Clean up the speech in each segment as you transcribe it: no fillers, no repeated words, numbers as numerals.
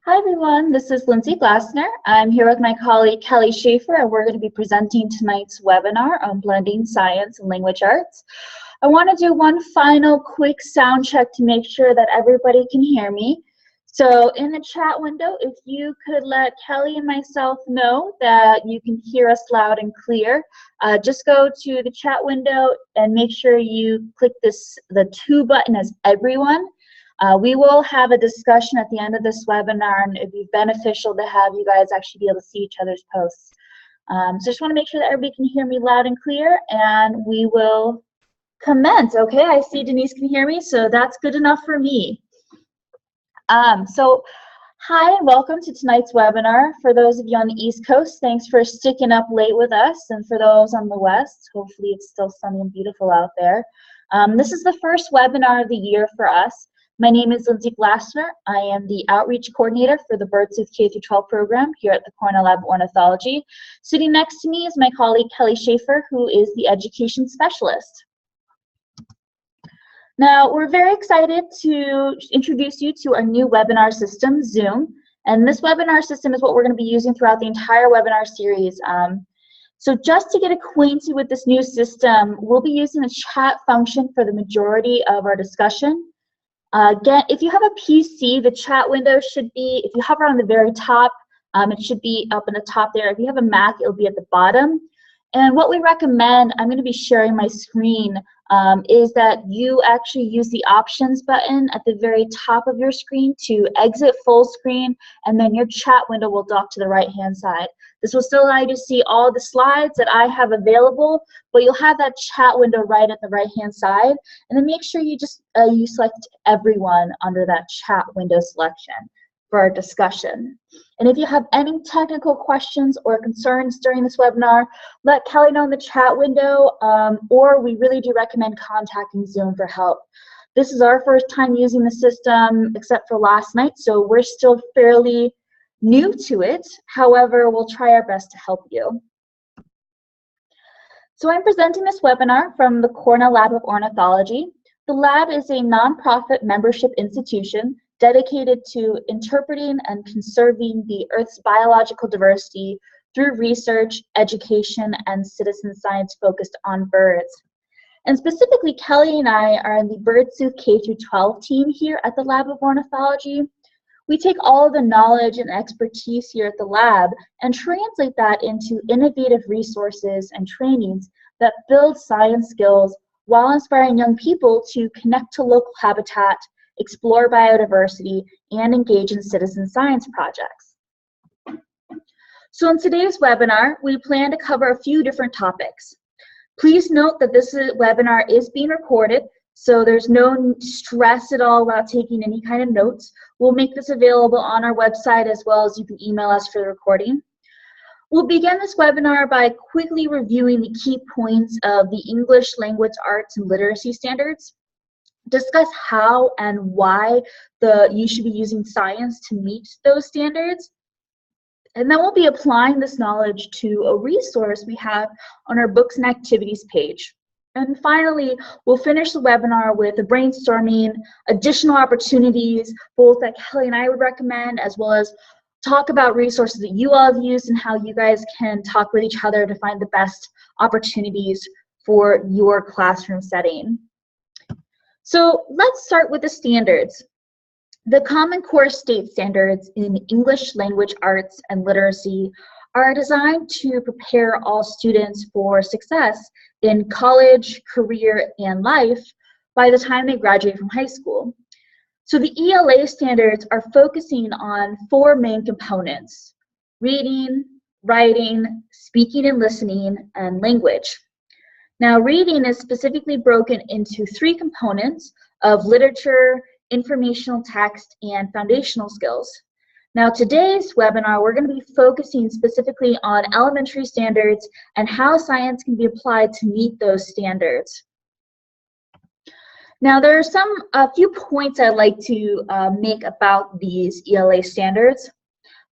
Hi everyone, this is Lindsay Glassner. I'm here with my colleague Kelly Schaefer, and we're going to be presenting tonight's webinar on blending science and language arts. I want to do one final quick sound check to make sure that everybody can hear me. So in the chat window, if you could let Kelly and myself know that you can hear us loud and clear, just go to the chat window and make sure you click the to button as everyone. We will have a discussion at the end of this webinar, and it'd be beneficial to have you guys actually be able to see each other's posts. So just want to make sure that everybody can hear me loud and clear, and we will commence. Okay, I see Denise can hear me, so that's good enough for me. Hi and welcome to tonight's webinar. For those of you on the East Coast, thanks for sticking up late with us, and for those on the West, hopefully it's still sunny and beautiful out there. This is the first webinar of the year for us. My name is Lindsay Glassner. I am the Outreach Coordinator for the BirdSleuth K-12 program here at the Cornell Lab of Ornithology. Sitting next to me is my colleague Kelly Schaefer, who is the Education Specialist. Now, we're very excited to introduce you to our new webinar system, Zoom. And this webinar system is what we're going to be using throughout the entire webinar series. So just to get acquainted with this new system, we'll be using the chat function for the majority of our discussion. Again, if you have a PC, the chat window should be, if you hover on the very top, it should be up in the top there. If you have a Mac, it'll be at the bottom. And what we recommend, I'm going to be sharing my screen, is that you actually use the options button at the very top of your screen to exit full screen, and then your chat window will dock to the right-hand side. This will still allow you to see all the slides that I have available, but you'll have that chat window right at the right-hand side. And then make sure you just you select everyone under that chat window selection for our discussion. And if you have any technical questions or concerns during this webinar, let Kelly know in the chat window, or we really do recommend contacting Zoom for help. This is our first time using the system, except for last night, so we're still fairly new to it. However, we'll try our best to help you. So I'm presenting this webinar from the Cornell Lab of Ornithology. The lab is a nonprofit membership institution dedicated to interpreting and conserving the Earth's biological diversity through research, education, and citizen science focused on birds. And specifically, Kelly and I are in the BirdSleuth K-12 team here at the Lab of Ornithology. We take all of the knowledge and expertise here at the lab and translate that into innovative resources and trainings that build science skills while inspiring young people to connect to local habitat, explore biodiversity, and engage in citizen science projects. So in today's webinar, we plan to cover a few different topics. Please note that this webinar is being recorded, so there's no stress at all about taking any kind of notes. We'll make this available on our website, as well as you can email us for the recording. We'll begin this webinar by quickly reviewing the key points of the English Language Arts and Literacy Standards, discuss how and why you should be using science to meet those standards, and then we'll be applying this knowledge to a resource we have on our books and activities page. And finally, we'll finish the webinar with a brainstorming additional opportunities, both that Kelly and I would recommend, as well as talk about resources that you all have used and how you guys can talk with each other to find the best opportunities for your classroom setting. So let's start with the standards. The Common Core State Standards in English Language Arts and Literacy are designed to prepare all students for success in college, career, and life by the time they graduate from high school. So the ELA standards are focusing on four main components: reading, writing, speaking and listening, and language. Now, reading is specifically broken into three components of literature, informational text, and foundational skills. Now, today's webinar, we're going to be focusing specifically on elementary standards and how science can be applied to meet those standards. Now, there are a few points I'd like to make about these ELA standards.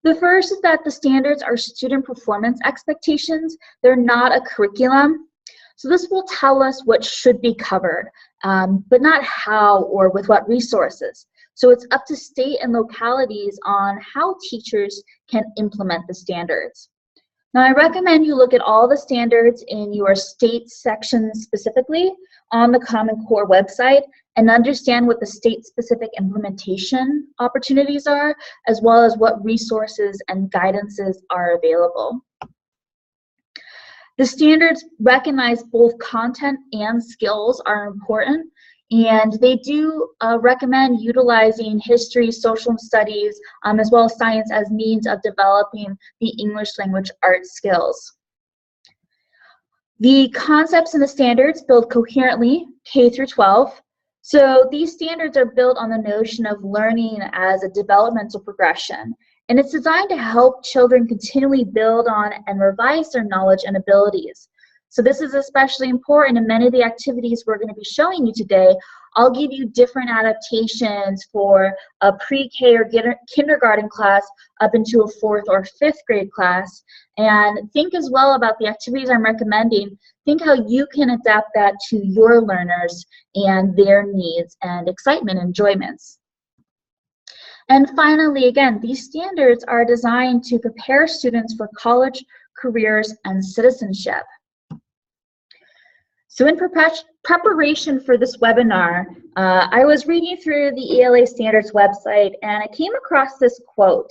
The first is that the standards are student performance expectations. They're not a curriculum. So this will tell us what should be covered, but not how or with what resources. So it's up to state and localities on how teachers can implement the standards. Now, I recommend you look at all the standards in your state section specifically on the Common Core website and understand what the state-specific implementation opportunities are, as well as what resources and guidances are available. The standards recognize both content and skills are important, and they do recommend utilizing history, social studies, as well as science as means of developing the English language arts skills. The concepts in the standards build coherently K through 12. So these standards are built on the notion of learning as a developmental progression. And it's designed to help children continually build on and revise their knowledge and abilities. So this is especially important in many of the activities we're going to be showing you today. I'll give you different adaptations for a pre-K or kindergarten class up into a 4th or 5th grade class. And think as well about the activities I'm recommending. Think how you can adapt that to your learners and their needs and excitement and enjoyments. And finally, again, these standards are designed to prepare students for college, careers, and citizenship. So in preparation for this webinar, I was reading through the ELA Standards website and I came across this quote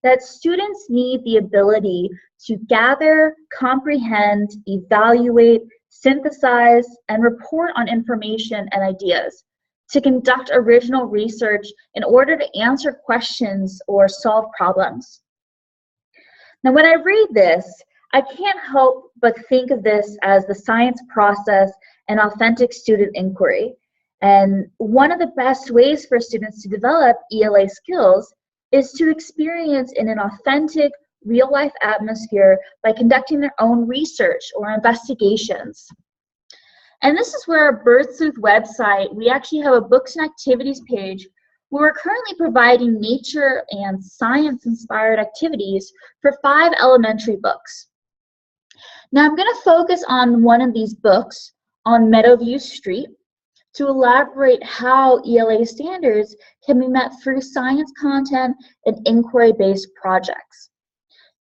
that students need the ability to gather, comprehend, evaluate, synthesize, and report on information and ideas, to conduct original research in order to answer questions or solve problems. Now, when I read this, I can't help but think of this as the science process and authentic student inquiry. And one of the best ways for students to develop ELA skills is to experience in an authentic, real-life atmosphere by conducting their own research or investigations. And this is where our BirdSleuth website, we actually have a books and activities page where we're currently providing nature and science-inspired activities for 5 elementary books. Now I'm going to focus on one of these books, on Meadowview Street, to elaborate how ELA standards can be met through science content and inquiry-based projects.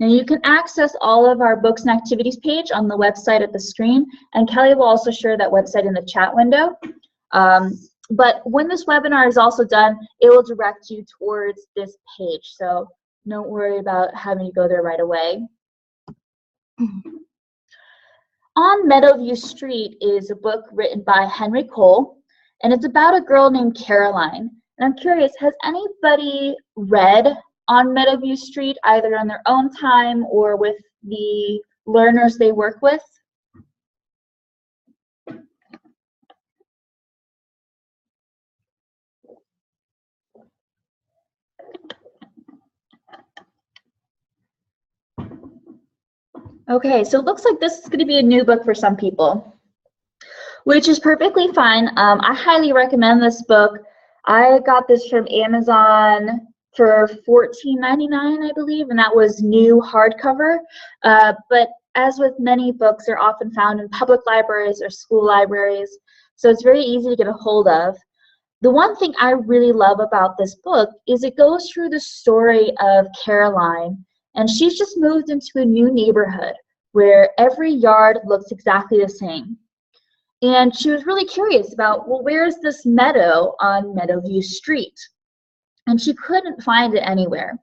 Now you can access all of our books and activities page on the website at the screen, and Kelly will also share that website in the chat window. But when this webinar is also done, it will direct you towards this page, so don't worry about having to go there right away. On Meadowview Street is a book written by Henry Cole, and it's about a girl named Caroline. And I'm curious, has anybody read On Meadowview Street, either on their own time or with the learners they work with? Okay, so it looks like this is going to be a new book for some people, which is perfectly fine. I highly recommend this book. I got this from Amazon for $14.99, I believe, and that was new hardcover. But as with many books, they're often found in public libraries or school libraries, so it's very easy to get a hold of. The one thing I really love about this book is it goes through the story of Caroline, and she's just moved into a new neighborhood where every yard looks exactly the same. And she was really curious about, well, where's this meadow on Meadowview Street? And she couldn't find it anywhere.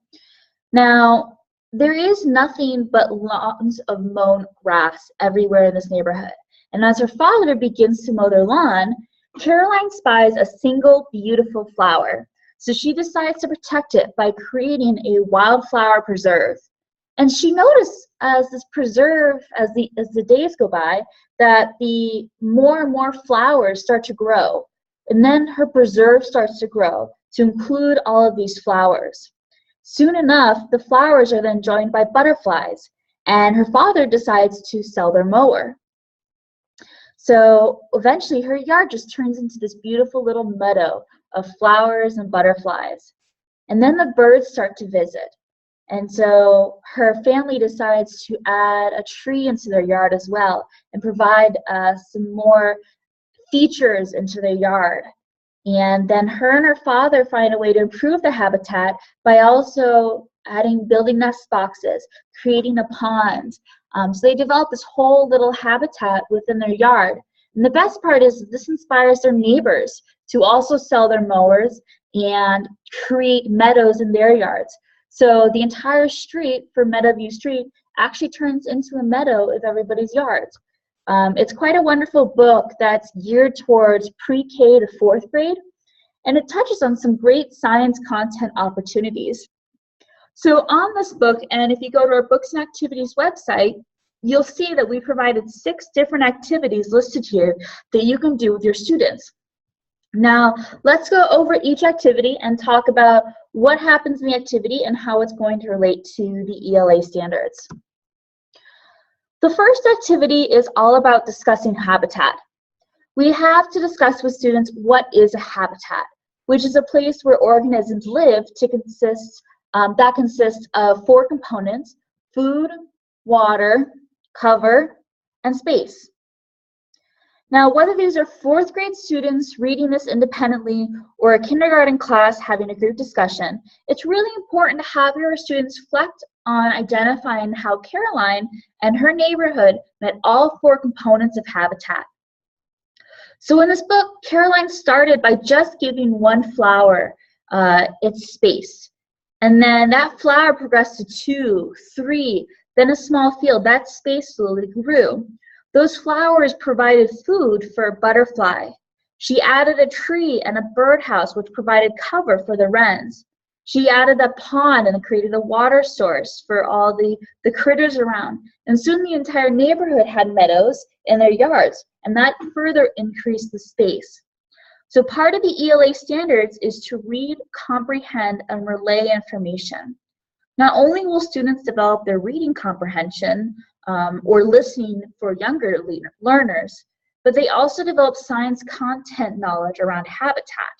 Now, there is nothing but lawns of mown grass everywhere in this neighborhood. And as her father begins to mow their lawn, Caroline spies a single beautiful flower. So she decides to protect it by creating a wildflower preserve. And she noticed as this preserve, as the days go by, that the more and more flowers start to grow. And then her preserve starts to grow to include all of these flowers. Soon enough, the flowers are then joined by butterflies, and her father decides to sell their mower. So eventually her yard just turns into this beautiful little meadow of flowers and butterflies. And then the birds start to visit. And so her family decides to add a tree into their yard as well and provide some more features into their yard. And then her and her father find a way to improve the habitat by also building nest boxes, creating a pond. So they develop this whole little habitat within their yard. And the best part is this inspires their neighbors to also sell their mowers and create meadows in their yards. So the entire street for Meadowview Street actually turns into a meadow of everybody's yards. It's quite a wonderful book that's geared towards pre-K to 4th grade, and it touches on some great science content opportunities. So on this book, and if you go to our Books and Activities website, you'll see that we provided 6 different activities listed here that you can do with your students. Now, let's go over each activity and talk about what happens in the activity and how it's going to relate to the ELA standards. The first activity is all about discussing habitat. We have to discuss with students what is a habitat, which is a place where organisms live that consists of 4 components: food, water, cover, and space. Now, whether these are 4th grade students reading this independently or a kindergarten class having a group discussion, it's really important to have your students reflect on identifying how Caroline and her neighborhood met all 4 components of habitat. So in this book, Caroline started by just giving one flower its space. And then that flower progressed to 2, 3, then a small field. That space slowly grew. Those flowers provided food for a butterfly. She added a tree and a birdhouse, which provided cover for the wrens. She added a pond and created a water source for all the critters around. And soon the entire neighborhood had meadows in their yards, and that further increased the space. So part of the ELA standards is to read, comprehend, and relay information. Not only will students develop their reading comprehension or listening for younger learners, but they also develop science content knowledge around habitat.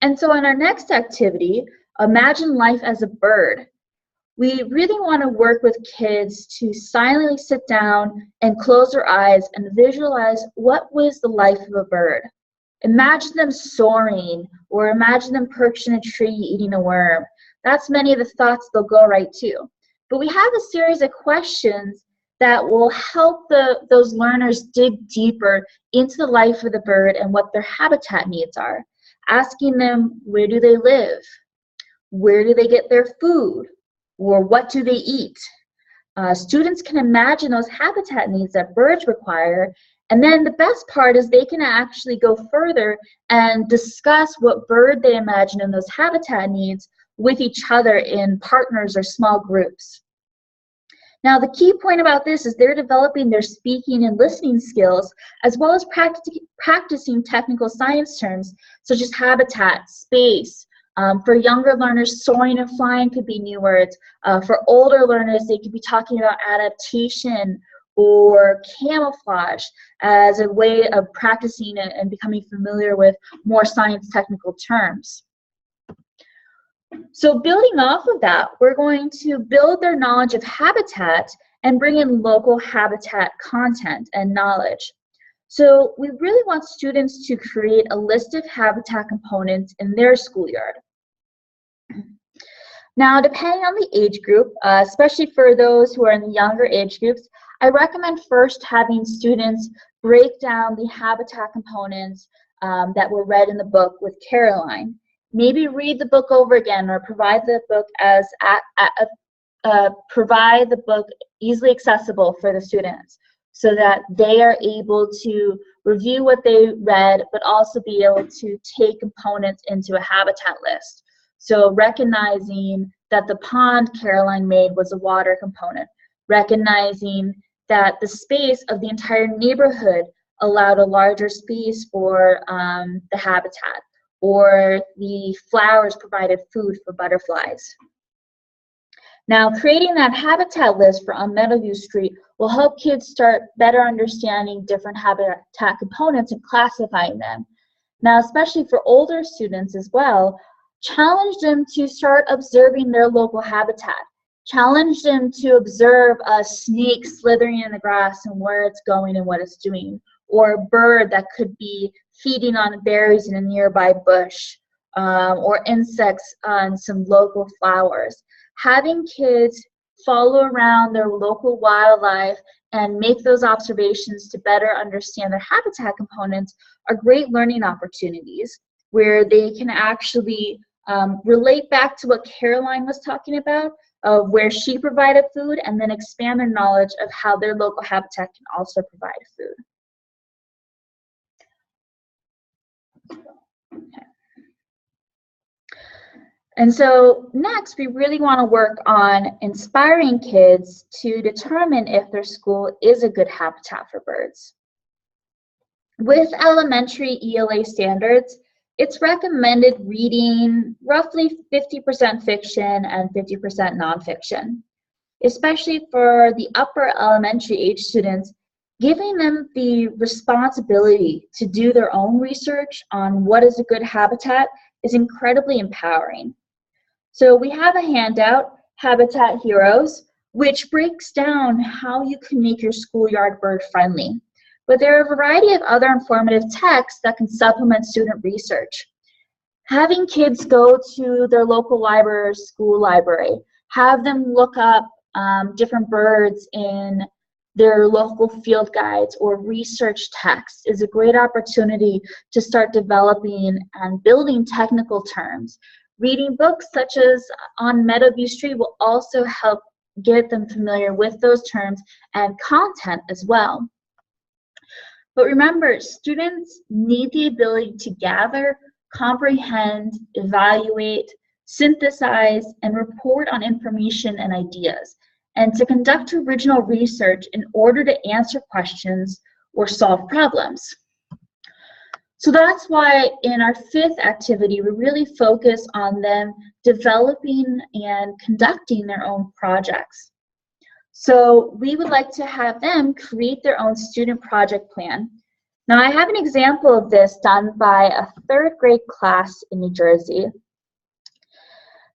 And so on our next activity, Imagine Life as a Bird, we really want to work with kids to silently sit down and close their eyes and visualize what was the life of a bird. Imagine them soaring, or imagine them perched in a tree eating a worm. That's many of the thoughts they'll go right to. But we have a series of questions that will help those learners dig deeper into the life of the bird and what their habitat needs are. Asking them, where do they live? Where do they get their food? Or what do they eat? Students can imagine those habitat needs that birds require, and then the best part is they can actually go further and discuss what bird they imagine in those habitat needs with each other in partners or small groups. Now, the key point about this is they're developing their speaking and listening skills, as well as practicing technical science terms such as habitat, space. For younger learners, soaring and flying could be new words. For older learners, they could be talking about adaptation or camouflage as a way of practicing and becoming familiar with more science technical terms. So building off of that, we're going to build their knowledge of habitat and bring in local habitat content and knowledge. So we really want students to create a list of habitat components in their schoolyard. Now, depending on the age group, especially for those who are in the younger age groups, I recommend first having students break down the habitat components that were read in the book with Caroline. Maybe read the book over again, or provide the book easily accessible for the students, so that they are able to review what they read, but also be able to take components into a habitat list. So recognizing that the pond Caroline made was a water component, recognizing that the space of the entire neighborhood allowed a larger space for the habitat, or the flowers provided food for butterflies. Now, creating that habitat list for on Meadowview Street will help kids start better understanding different habitat components and classifying them. Now, especially for older students as well, challenge them to start observing their local habitat. Challenge them to observe a snake slithering in the grass and where it's going and what it's doing, or a bird that could be feeding on berries in a nearby bush, or insects on some local flowers. Having kids follow around their local wildlife and make those observations to better understand their habitat components are great learning opportunities where they can actually relate back to what Caroline was talking about, of where she provided food, and then expand their knowledge of how their local habitat can also provide food. Okay. And so next, we really want to work on inspiring kids to determine if their school is a good habitat for birds. With elementary ELA standards, it's recommended reading roughly 50% fiction and 50% nonfiction, especially for the upper elementary age students. Giving them the responsibility to do their own research on what is a good habitat is incredibly empowering. So we have a handout, Habitat Heroes, which breaks down how you can make your schoolyard bird friendly. But there are a variety of other informative texts that can supplement student research. Having kids go to their local library or school library, have them look up different birds in their local field guides or research texts is a great opportunity to start developing and building technical terms. Reading books such as on Meadowview Street will also help get them familiar with those terms and content as well. But remember, students need the ability to gather, comprehend, evaluate, synthesize, and report on information and ideas, and to conduct original research in order to answer questions or solve problems. So that's why in our fifth activity, we really focus on them developing and conducting their own projects. So we would like to have them create their own student project plan. Now I have an example of this done by a third grade class in New Jersey.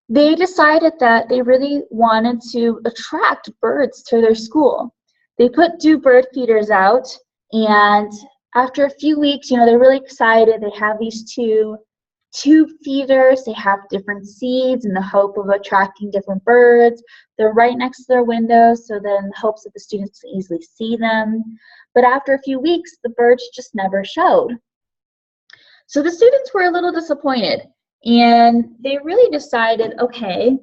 They decided that they really wanted to attract birds to their school. They put 2 bird feeders out, and after a few weeks, they're really excited. They have these two feeders. They have different seeds in the hope of attracting different birds. They're right next to their windows, so then in hopes that the students can easily see them. But after a few weeks, the birds just never showed. So the students were a little disappointed, and they really decided, okay,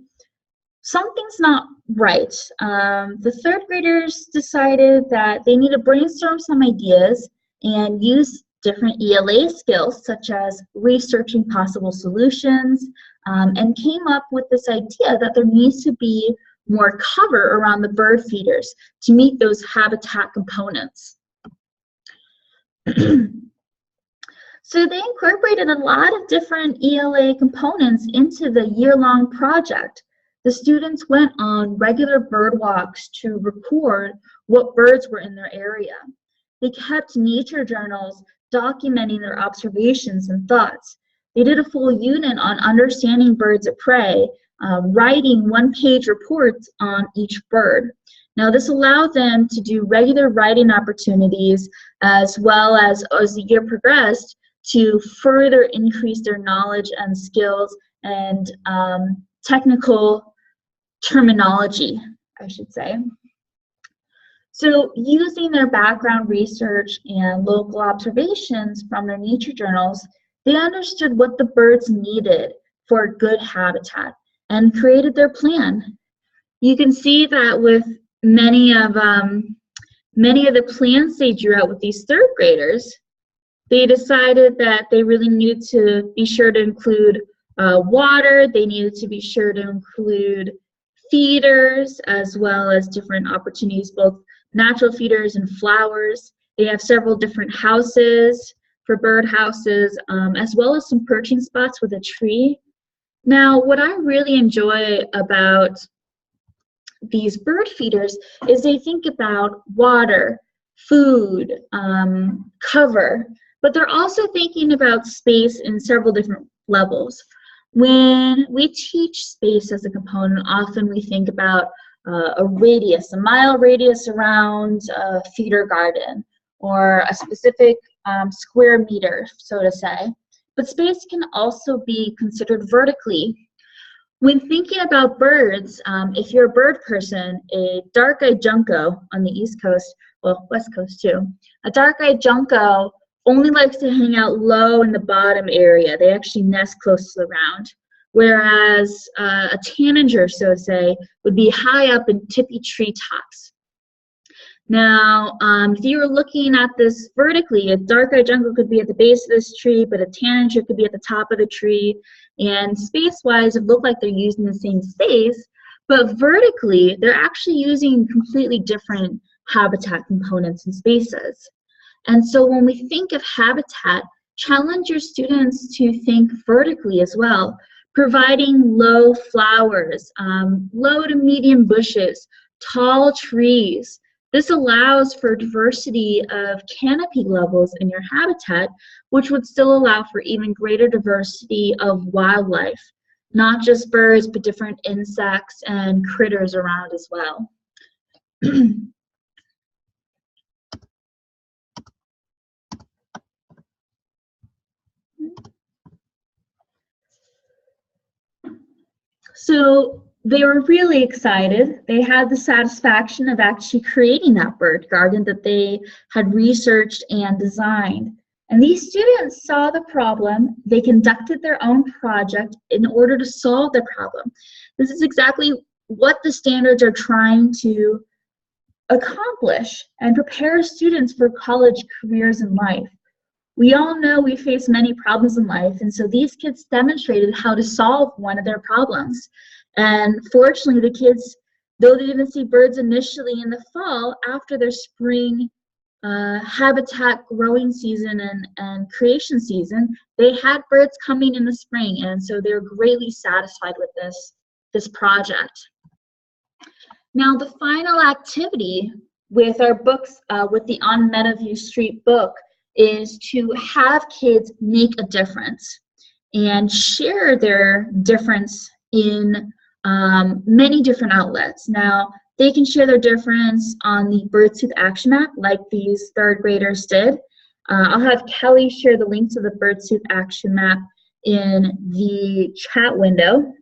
something's not right. The third graders decided that they need to brainstorm some ideas and use different ELA skills, such as researching possible solutions, and came up with this idea that there needs to be more cover around the bird feeders to meet those habitat components. So they incorporated a lot of different ELA components into the year-long project. The students went on regular bird walks to record what birds were in their area. They kept nature journals documenting their observations and thoughts. They did a full unit on understanding birds of prey, writing one-page reports on each bird. Now this allowed them to do regular writing opportunities as well as the year progressed to further increase their knowledge and skills and technical terminology, I should say. So using their background research and local observations from their nature journals, they understood what the birds needed for a good habitat and created their plan. You can see that with many of the plans they drew out with these third graders, they decided that they really needed to be sure to include water, they needed to be sure to include feeders, as well as different opportunities, both natural feeders and flowers. They have several different houses for bird houses, as well as some perching spots with a tree. Now, what I really enjoy about these bird feeders is they think about water, food, cover, but they're also thinking about space in several different levels. When we teach space as a component, often we think about a radius, a mile radius around a feeder garden, or a specific square meter, so to say. But space can also be considered vertically. When thinking about birds, if you're a bird person, a dark-eyed junco on the East Coast, well, West Coast too, a dark-eyed junco only likes to hang out low in the bottom area. They actually nest close to the ground. Whereas a tanager, so to say, would be high up in tippy treetops. Now, if you were looking at this vertically, a dark-eyed junco could be at the base of this tree, but a tanager could be at the top of the tree. And space-wise, it looked like they're using the same space, but vertically, they're actually using completely different habitat components and spaces. And so when we think of habitat, challenge your students to think vertically as well, providing low flowers, low to medium bushes, tall trees. This allows for diversity of canopy levels in your habitat, which would still allow for even greater diversity of wildlife, not just birds, but different insects and critters around as well. So they were really excited. They had the satisfaction of actually creating that bird garden that they had researched and designed. And these students saw the problem. They conducted their own project in order to solve the problem. This is exactly what the standards are trying to accomplish and prepare students for college careers in life. We all know we face many problems in life, and so these kids demonstrated how to solve one of their problems. And fortunately, the kids, though they didn't see birds initially in the fall, after their spring habitat growing season and creation season, they had birds coming in the spring, and so they're greatly satisfied with this project. Now, the final activity with our books, with the On Meadowview Street book, is to have kids make a difference and share their difference in many different outlets. Now, they can share their difference on the BirdSleuth action map like these third graders did. I'll have Kelly share the link to the BirdSleuth action map in the chat window.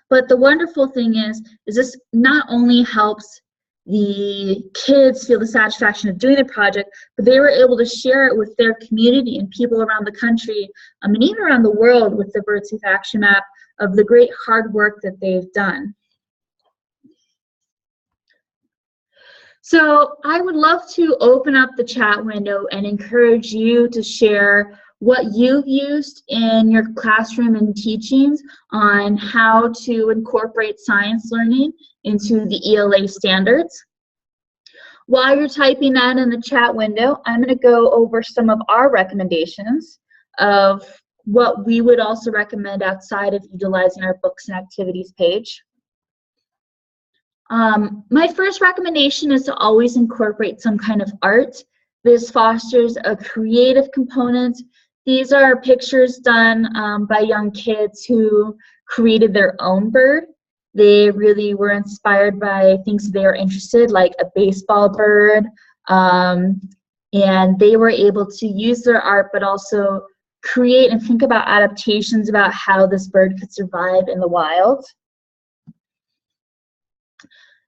But the wonderful thing is this not only helps the kids feel the satisfaction of doing the project, but they were able to share it with their community and people around the country, and even around the world with the BirdSleuth action map of the great hard work that they've done. So I would love to open up the chat window and encourage you to share what you've used in your classroom and teachings on how to incorporate science learning into the ELA standards. While you're typing that in the chat window, I'm going to go over some of our recommendations of what we would also recommend outside of utilizing our books and activities page. My first recommendation is to always incorporate some kind of art. This fosters a creative component. These are pictures done by young kids who created their own bird. They really were inspired by things they were interested, like a baseball bird, and they were able to use their art but also create and think about adaptations about how this bird could survive in the wild.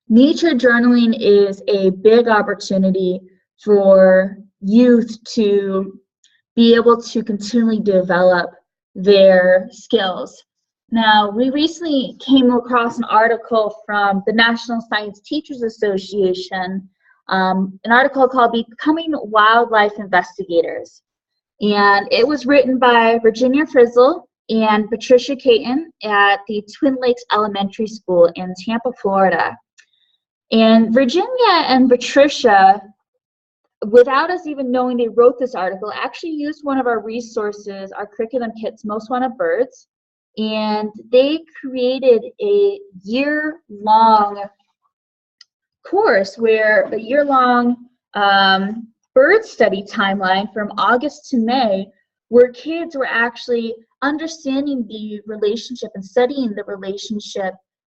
Nature journaling is a big opportunity for youth to be able to continually develop their skills. Now, we recently came across an article from the National Science Teachers Association, an article called Becoming Wildlife Investigators. And it was written by Virginia Frizzle and Patricia Caton at the Twin Lakes Elementary School in Tampa, Florida. And Virginia and Patricia, without us even knowing they wrote this article, actually used one of our resources, our curriculum kits, Most Wanted Birds, and they created a year-long course where a year-long bird study timeline from August to May, where kids were actually understanding the relationship and studying the relationship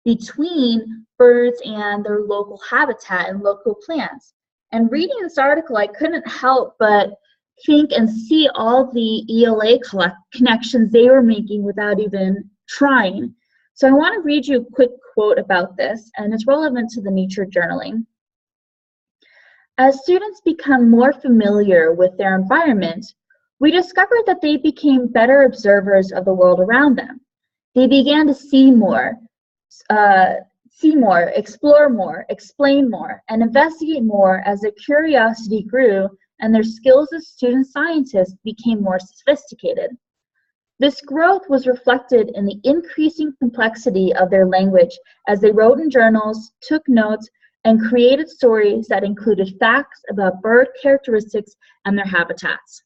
between birds and their local habitat and local plants. And reading this article, I couldn't help but think and see all the ELA connections they were making without even trying. So I want to read you a quick quote about this, and it's relevant to the nature journaling. As students become more familiar with their environment, we discovered that they became better observers of the world around them. They began to see more, explore more, explain more, and investigate more as their curiosity grew and their skills as student scientists became more sophisticated. This growth was reflected in the increasing complexity of their language as they wrote in journals, took notes, and created stories that included facts about bird characteristics and their habitats.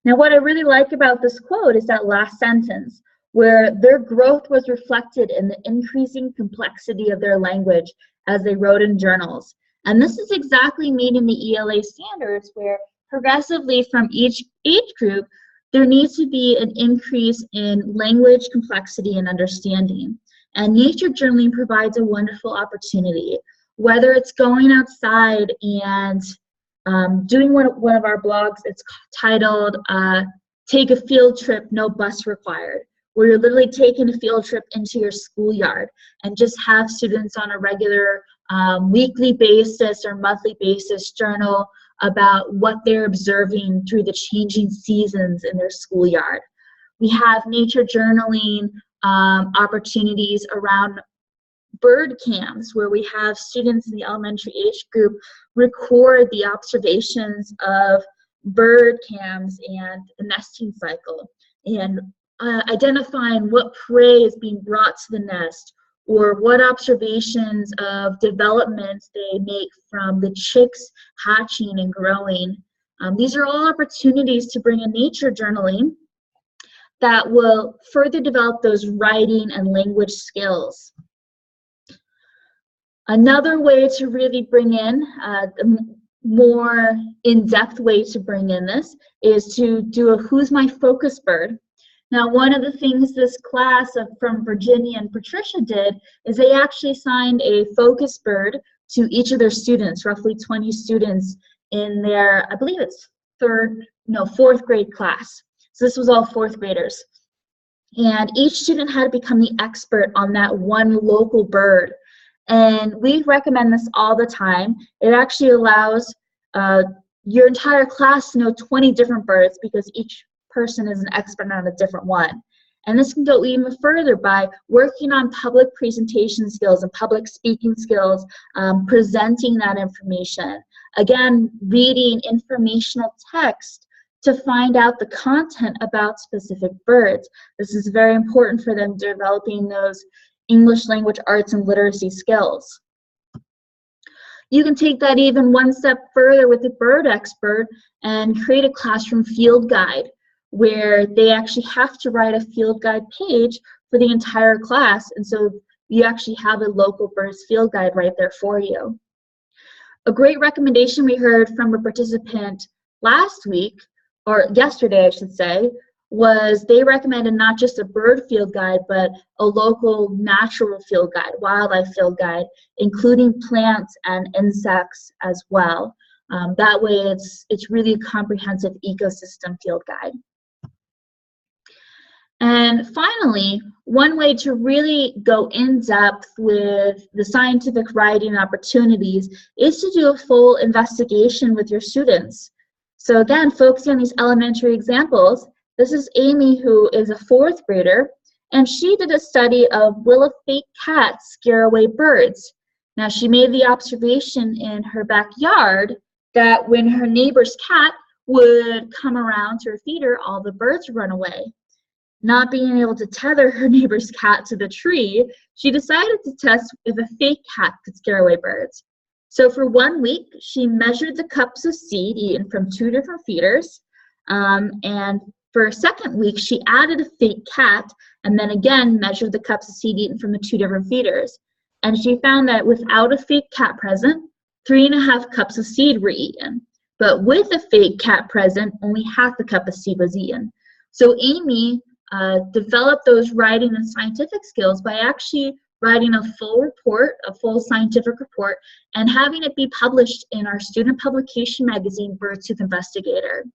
Now, what I really like about this quote is that last sentence, where their growth was reflected in the increasing complexity of their language as they wrote in journals. And this is exactly meeting the ELA standards, where progressively from each age group, there needs to be an increase in language complexity and understanding. And nature journaling provides a wonderful opportunity, whether it's going outside and doing one of our blogs. It's titled Take a Field Trip, No Bus Required, where you're literally taking a field trip into your schoolyard and just have students on a regular weekly basis or monthly basis journal about what they're observing through the changing seasons in their schoolyard. We have nature journaling opportunities around bird cams, where we have students in the elementary age group record the observations of bird cams and the nesting cycle, and identifying what prey is being brought to the nest, or what observations of development they make from the chicks hatching and growing. These are all opportunities to bring in nature journaling that will further develop those writing and language skills. Another way to really bring in, the more in-depth way to bring in this, is to do a Who's My Focus Bird. Now, one of the things this class from Virginia and Patricia did is they actually assigned a focus bird to each of their students, roughly 20 students in their, I believe it's fourth grade class. So this was all fourth graders. And each student had to become the expert on that one local bird. And we recommend this all the time. It actually allows your entire class to know 20 different birds, because each person is an expert on a different one. And this can go even further by working on public presentation skills and public speaking skills, presenting that information. Again, reading informational text to find out the content about specific birds. This is very important for them developing those English language arts and literacy skills. You can take that even one step further with the bird expert and create a classroom field guide, where they actually have to write a field guide page for the entire class. And so you actually have a local birds field guide right there for you. A great recommendation we heard from a participant last week, or yesterday I should say, was they recommended not just a bird field guide, but a local natural field guide, wildlife field guide, including plants and insects as well. That way it's really a comprehensive ecosystem field guide. And finally, one way to really go in depth with the scientific writing opportunities is to do a full investigation with your students. So again, focusing on these elementary examples, this is Amy, who is a fourth grader, and she did a study of will a fake cat scare away birds. Now, she made the observation in her backyard that when her neighbor's cat would come around to her feeder, all the birds would run away. Not being able to tether her neighbor's cat to the tree, she decided to test if a fake cat could scare away birds. So for 1 week, she measured the cups of seed eaten from 2 different feeders, and for a second week, she added a fake cat and then again measured the cups of seed eaten from the 2 different feeders. And she found that without a fake cat present, 3.5 cups of seed were eaten. But with a fake cat present, only half the cup of seed was eaten. So Amy developed those writing and scientific skills by actually writing a full report, a full scientific report, and having it be published in our student publication magazine, BirdSleuth Investigator.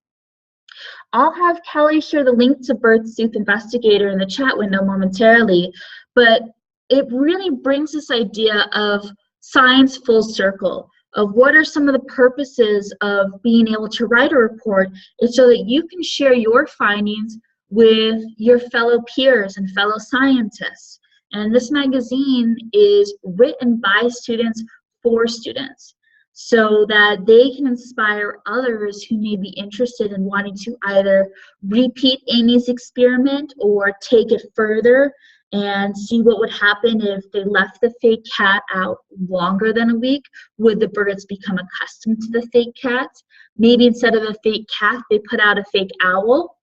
I'll have Kelly share the link to BirdSleuth Investigator in the chat window momentarily, but it really brings this idea of science full circle, of what are some of the purposes of being able to write a report, is so that you can share your findings with your fellow peers and fellow scientists. And this magazine is written by students for students, so that they can inspire others who may be interested in wanting to either repeat Amy's experiment or take it further and see what would happen if they left the fake cat out longer than a week. Would the birds become accustomed to the fake cat? Maybe instead of a fake cat, they put out a fake owl.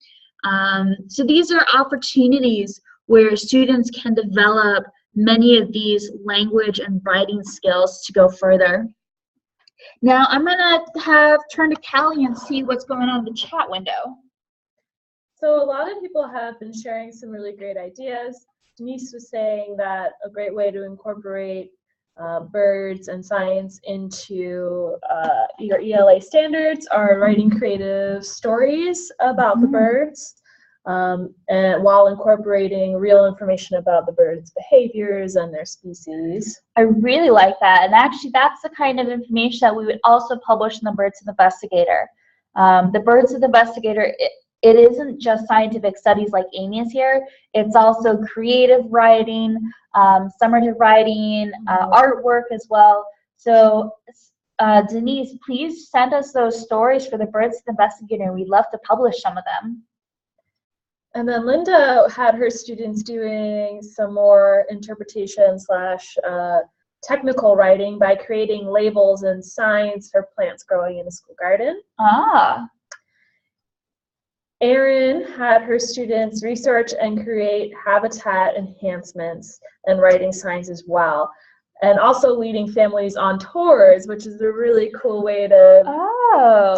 So these are opportunities where students can develop many of these language and writing skills to go further. Now I'm gonna turn to Callie and see what's going on in the chat window. So a lot of people have been sharing some really great ideas. Denise was saying that a great way to incorporate birds and science into your ELA standards are writing creative stories about the birds, and while incorporating real information about the birds' behaviors and their species. I really like that, and actually that's the kind of information that we would also publish in the BirdSleuth Investigator. The BirdSleuth Investigator, it isn't just scientific studies like Amy is here, it's also creative writing, summative writing, artwork as well. So Denise, please send us those stories for the BirdSleuth Investigator. We'd love to publish some of them. And then Linda had her students doing some more interpretation slash technical writing by creating labels and signs for plants growing in a school garden. Ah. Erin had her students research and create habitat enhancements and writing signs as well. And also leading families on tours, which is a really cool way to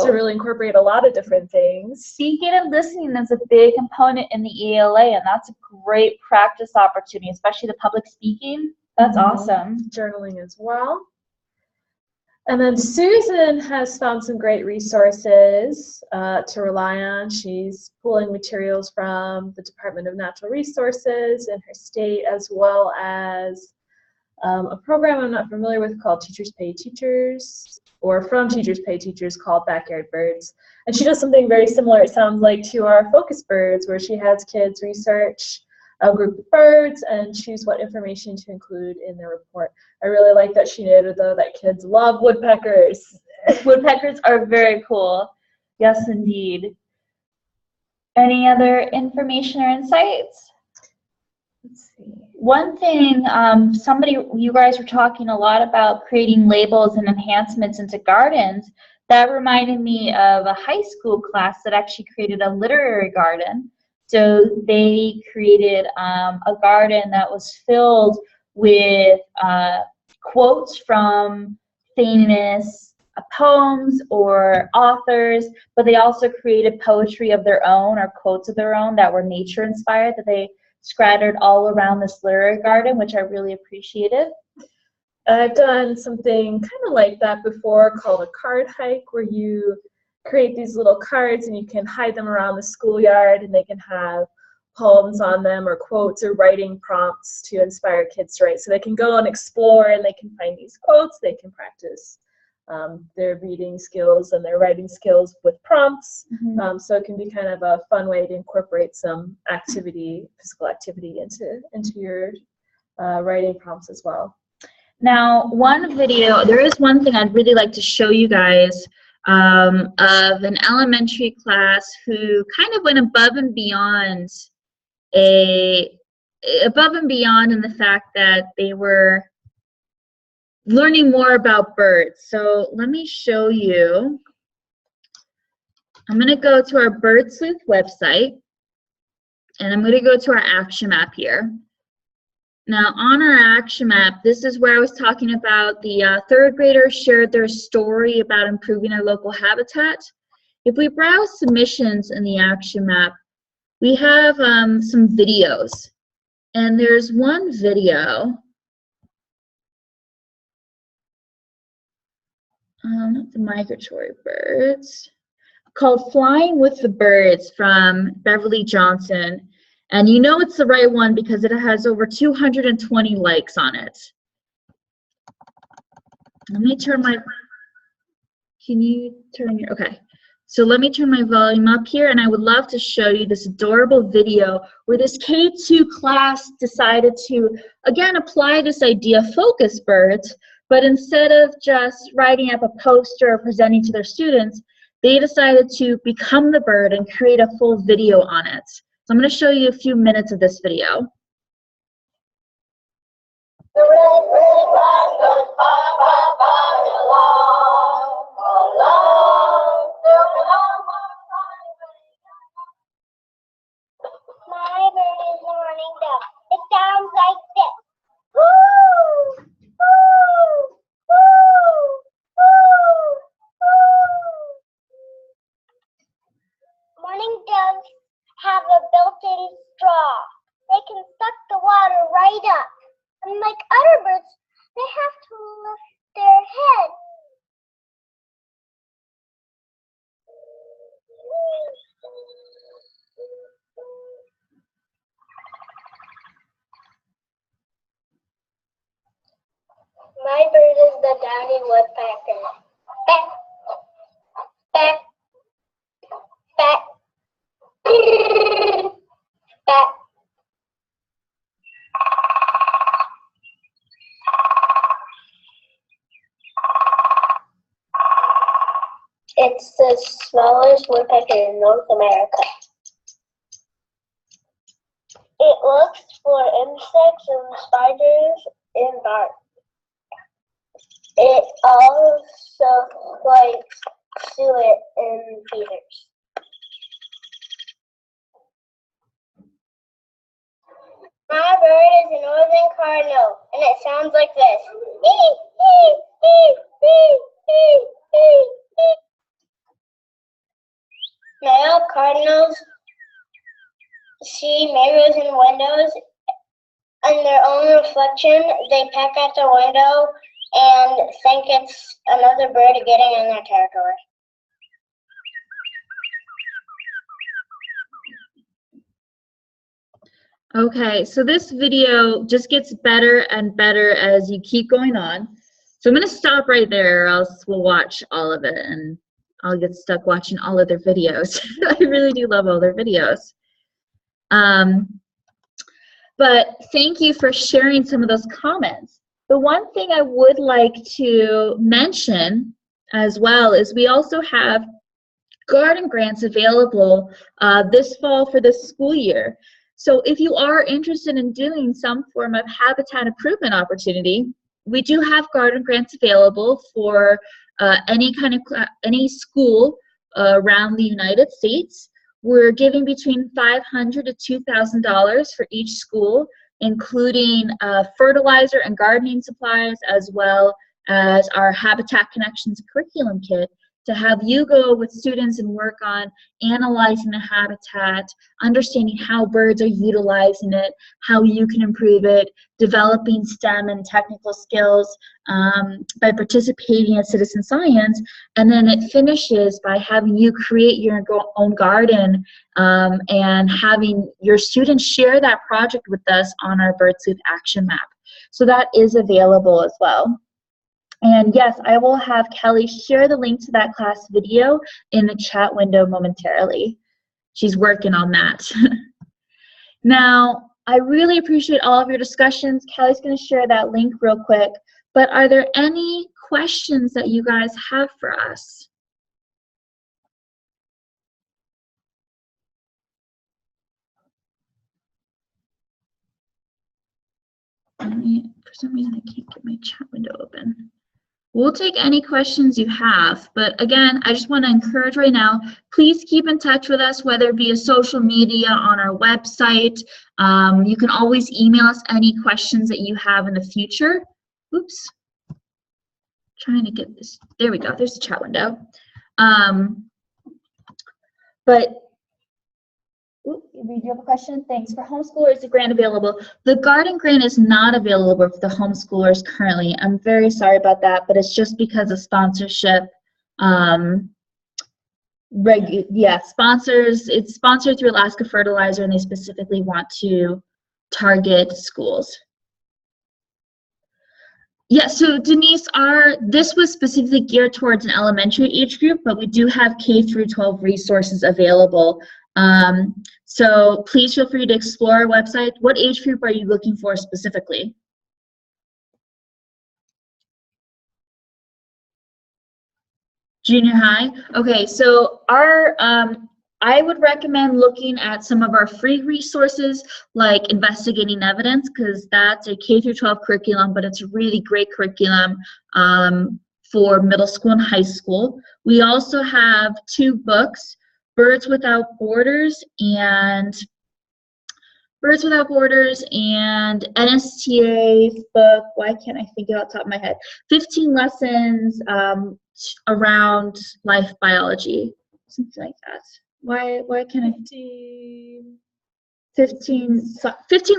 really incorporate a lot of different things. Speaking of listening is a big component in the ELA, and that's a great practice opportunity, especially the public speaking. That's awesome. Journaling as well. And then Susan has found some great resources to rely on. She's pulling materials from the Department of Natural Resources in her state, as well as a program I'm not familiar with called Teachers Pay Teachers, or from Teachers Pay Teachers, called Backyard Birds. And she does something very similar, it sounds like, to our Focus Birds, where she has kids research a group of birds and choose what information to include in their report. I really like that she noted, though, that kids love woodpeckers. Woodpeckers are very cool. Yes, indeed. Any other information or insights? Let's see. One thing, you guys were talking a lot about creating labels and enhancements into gardens. That reminded me of a high school class that actually created a literary garden. So they created a garden that was filled with quotes from famous poems or authors, but they also created poetry of their own or quotes of their own that were nature inspired, that they scattered all around this literary garden, which I really appreciated. I've done something kind of like that before called a card hike, where you create these little cards and you can hide them around the schoolyard, and they can have poems on them or quotes or writing prompts to inspire kids to write. So they can go and explore, and they can find these quotes, they can practice their reading skills and their writing skills with prompts. So it can be kind of a fun way to incorporate some activity, physical activity, into your writing prompts as well. Now, there is one thing I'd really like to show you guys of an elementary class who kind of went above and beyond in the fact that they were learning more about birds. So let me show you. I'm going to go to our BirdSleuth website, and I'm going to go to our action map here. Now, on our action map, this is where I was talking about the third graders shared their story about improving our local habitat. If we browse submissions in the action map, we have some videos. And there's one video not the migratory birds, called Flying with the Birds from Beverly Johnson. And you know it's the right one because it has over 220 likes on it. Let me turn my, can you turn your, okay. So let me turn my volume up here, and I would love to show you this adorable video where this K2 class decided to, again, apply this idea of focus birds, but instead of just writing up a poster or presenting to their students, they decided to become the bird and create a full video on it. So I'm going to show you a few minutes of this video. The red, red flag goes by, by, by, along, along, along. My bird is a running dove. It sounds like this. Woo! Woo! Woo! Woo! Woo! Morning doves have a built-in straw. They can suck the water right up. Unlike other birds, they have to lift their head. My bird is the downy woodpecker. Peck, peck, peck, peck. It's the smallest woodpecker in North America. It looks for insects and spiders in bark. It also likes suet and feeders. My bird is a northern cardinal, and it sounds like this. Ee, ee, ee, ee, ee, ee, ee. Male cardinals see mirrors in windows and their own reflection. They peck at the window and think it's another bird getting in their territory. Okay, so this video just gets better and better as you keep going on. So I'm going to stop right there, or else we'll watch all of it and I'll get stuck watching all of their videos. I really do love all their videos. But thank you for sharing some of those comments. The one thing I would like to mention as well is we also have garden grants available this fall for this school year. So if you are interested in doing some form of habitat improvement opportunity, we do have garden grants available for any school around the United States. We're giving between $500 to $2,000 for each school, including fertilizer and gardening supplies, as well as our Habitat Connections curriculum kit, to have you go with students and work on analyzing the habitat, understanding how birds are utilizing it, how you can improve it, developing STEM and technical skills by participating in citizen science, and then it finishes by having you create your own garden and having your students share that project with us on our BirdSleuth action map. So that is available as well. And yes, I will have Kelly share the link to that class video in the chat window momentarily. She's working on that. Now, I really appreciate all of your discussions. Kelly's going to share that link real quick. But are there any questions that you guys have for us? For some reason, I can't get my chat window open. We'll take any questions you have, but again, I just want to encourage right now, please keep in touch with us, whether via social media, on our website. You can always email us any questions that you have in the future. Oops. Trying to get this. There we go. There's the chat window. But We do have a question. Thanks. For homeschoolers, is the grant available? The garden grant is not available for the homeschoolers currently. I'm very sorry about that, but it's just because of sponsorship. Sponsors. It's sponsored through Alaska Fertilizer, and they specifically want to target schools. Yeah, so Denise, this was specifically geared towards an elementary age group, but we do have K through 12 resources available. So please feel free to explore our website. What age group are you looking for specifically? Junior high? Okay, so I would recommend looking at some of our free resources like Investigating Evidence, because that's a K through 12 curriculum, but it's a really great curriculum for middle school and high school. We also have 2 books, Birds Without Borders and NSTA book, why can't I think it off the top of my head? 15 lessons around life biology, something like that. Why can't I? 15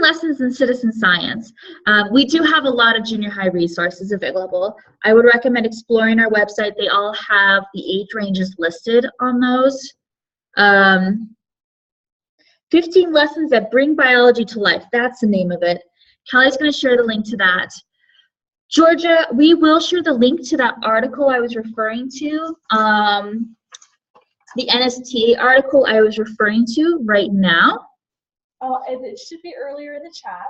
lessons in citizen science. We do have a lot of junior high resources available. I would recommend exploring our website. They all have the age ranges listed on those. 15 lessons that bring biology to life. That's the name of it. Callie's going to share the link to that. Georgia, we will share the link to that article I was referring to. The NSTA article I was referring to right now. Oh, it should be earlier in the chat.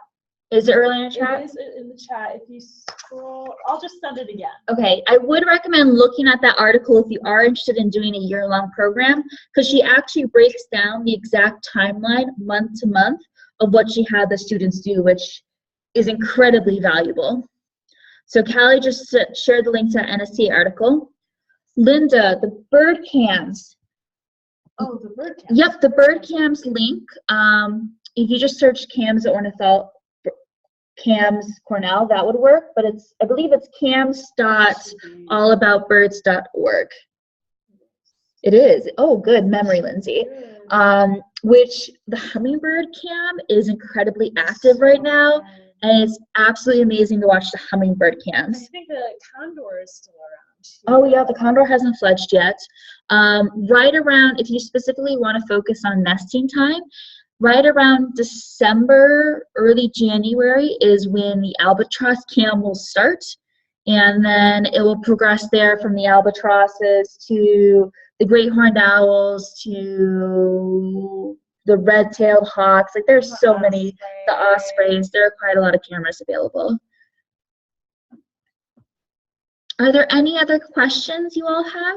Is it earlier in the chat? It is in the chat. If you scroll, I'll just send it again. Okay, I would recommend looking at that article if you are interested in doing a year-long program, because she actually breaks down the exact timeline month to month of what she had the students do, which is incredibly valuable. So Callie just shared the link to that NSTA article. Linda, the bird cams. Oh, the bird cams. Yep, the bird cams link. If you just search cams Cornell, that would work, but I believe it's cams.allaboutbirds.org. It is. Oh, good memory, Lindsay. Which the hummingbird cam is incredibly active right now, and it's absolutely amazing to watch the hummingbird cams. I think the condor is still around. Oh yeah, the condor hasn't fledged yet. Right around, if you specifically want to focus on nesting time, right around December, early January is when the albatross cam will start, and then it will progress there from the albatrosses to the great horned owls to the red-tailed hawks. Like there's so many, the ospreys. There are quite a lot of cameras available. Are there any other questions you all have?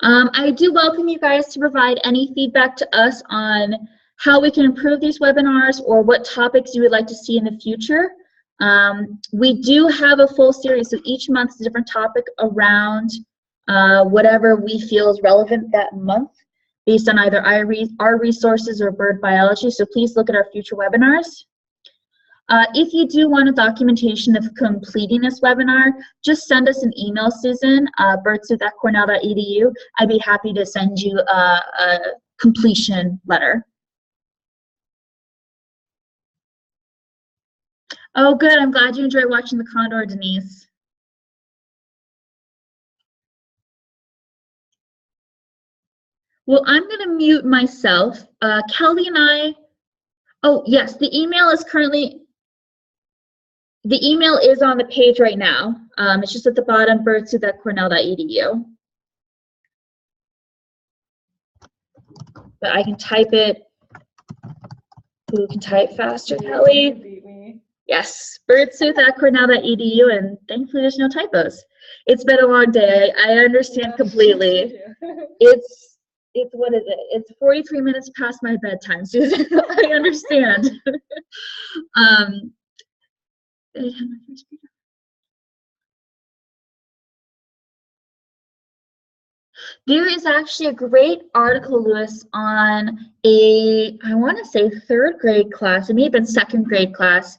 I do welcome you guys to provide any feedback to us on how we can improve these webinars or what topics you would like to see in the future. We do have a full series, so each month is a different topic around whatever we feel is relevant that month based on either our resources or bird biology, so please look at our future webinars. If you do want a documentation of completing this webinar, just send us an email, Susan, birdsleuth@cornell.edu. I'd be happy to send you a completion letter. Oh, good. I'm glad you enjoyed watching the condor, Denise. Well, I'm going to mute myself. Kelly and I, oh, yes, the email is on the page right now. It's just at the bottom, birdsleuth@cornell.edu. But I can type it. Who can type faster, Kelly? Beat me. Yes, birdsleuth@cornell.edu, and thankfully there's no typos. It's been a long day. I understand completely. It's what is it? It's 43 minutes past my bedtime, Susan. I understand. There is actually a great article, Lewis, on I want to say 3rd grade class, it may have been 2nd grade class,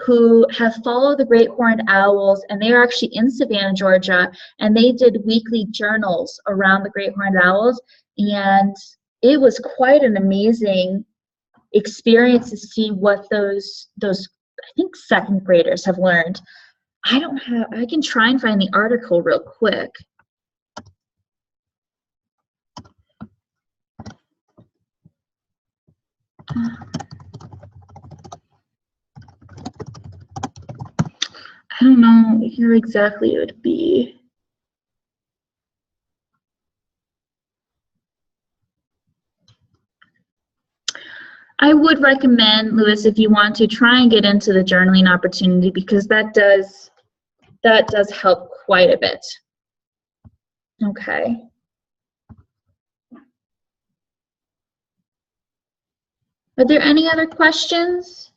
who have followed the great horned owls, and they are actually in Savannah, Georgia, and they did weekly journals around the great horned owls, and it was quite an amazing experience to see what those I think second graders have learned. I can try and find the article real quick. I don't know here exactly it would be. I would recommend, Lewis, if you want to try and get into the journaling opportunity, because that does help quite a bit. Okay. Are there any other questions?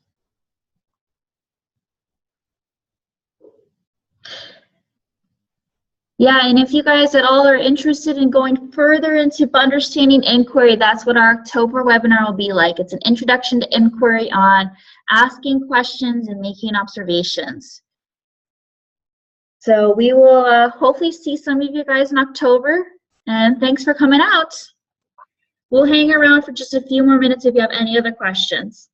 Yeah, and if you guys at all are interested in going further into understanding inquiry, that's what our October webinar will be like. It's an introduction to inquiry on asking questions and making observations. So we will hopefully see some of you guys in October, and thanks for coming out. We'll hang around for just a few more minutes if you have any other questions.